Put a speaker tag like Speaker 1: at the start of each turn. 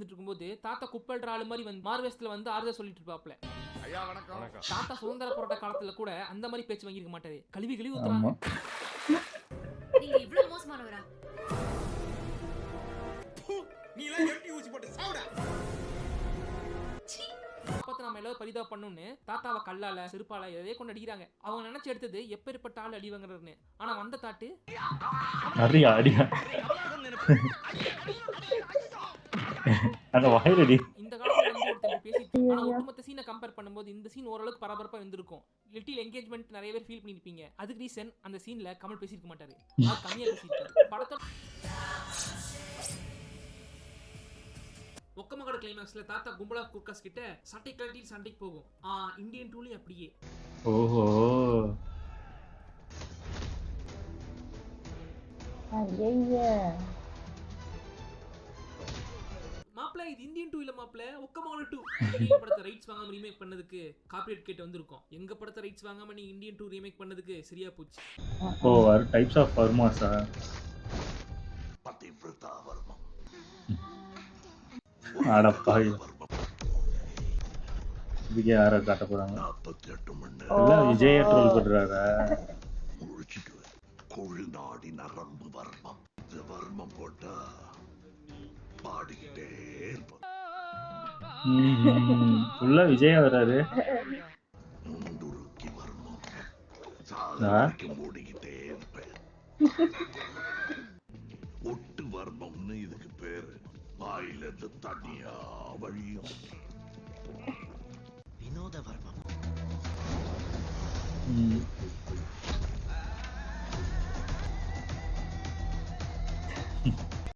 Speaker 1: பேசிட்டு இருக்கும்போது தாத்தா குப்பல்ற ஆளு மாதிரி வந்து மார்வேஸ்ல வந்து ஆறுதல் சொல்லிட்டு இருப்பாப்ல.
Speaker 2: ஐயா வணக்கம்.
Speaker 1: தாத்தா சுதந்திர போராட்ட காலத்துல கூட அந்த மாதிரி பேச்சு வாங்கியிருக்க மாட்டாரு. கழுவி ஊத்துறாங்க.
Speaker 3: நீங்க இவ்வளவு மோசமானவரா?
Speaker 4: நீ எல்லாம் எம்டி ஊசி போட்டு சாவுடா.
Speaker 1: அப்பத்த நம்ம எல்லாரும் பரிதாபம் பண்ணுன்னு தாத்தாவை கல்லால செருப்பால எதையே கொண்டு அடிக்கிறாங்க. அவங்க நினைச்சு எடுத்தது எப்பேற்பட்ட ஆள் அடிவாங்கிறன்னு. ஆனா வந்த தாட்டு
Speaker 5: நிறையா அடியா அந்த வாயிலடி.
Speaker 1: இந்த காலத்துல வந்து ஒருத்தர் பேசிட்டு ஆனா ஒட்டுமொத்த சீனை கம்பேர் பண்ணும்போது இந்த சீன் ஓரளவுக்கு பரபரப்பா வந்திருக்கும். லிட்டில் என்கேஜ்மெண்ட் நிறைய பேர் ஃபீல் பண்ணிருப்பீங்க. அதுக்கு ரீசன் அந்த சீன்ல கமல் பேசியிருக்க மாட்டாரு. அது கம்மியா பேசியிருக்காரு. படத்தோட ஒக்கமகட கிளைமாக்ஸ்ல தாத்தா கும்பலா குர்காஸ் கிட்ட சட்டை கழட்டி சண்டைக்கு போகும். இந்தியன் டூலி அப்படியே.
Speaker 5: ஓஹோ
Speaker 1: மாப்ள இது இந்தியன் டூ இல்ல மாப்ள ஒக்கமகட 2. இந்தியன் படத்தை ரைட்ஸ் வாங்காம ரீமேக் பண்ணதுக்கு காப்பிரைட் கேட்டு வந்திருக்கோம். எங்க படத்தை ரைட்ஸ் வாங்காம நீ இந்தியன் டூ ரீமேக் பண்ணதுக்கு சரியா போச்சு.
Speaker 5: ஓ டைப்ஸ் ஆஃப் வர்மாஸா?
Speaker 2: பதிவிரதா வர்மம்.
Speaker 5: அடப்பாவி, இதுக்கே யாரை காட்ட போறாங்க?
Speaker 2: 48 மணி
Speaker 5: எல்லாம் விஜய ட்ரோல் பண்றாரா?
Speaker 2: முடிச்சுட்டு கொழுநாடி நரம்பு வர்மம். இந்த வர்மம் போட்டா பாடிக்கிட்டே இருப்போம்.
Speaker 5: ஃபுல்லா விஜயா வராரு.
Speaker 2: முண்டுருக்கி வர்மம் சாதனைக்கு மூடிக்கிட்டே இருப்பேன். ஒட்டு வர்மம்னு இதுக்கு பேரு. வாயில இருந்து தனியா வழியும். வினோத வர்மம்.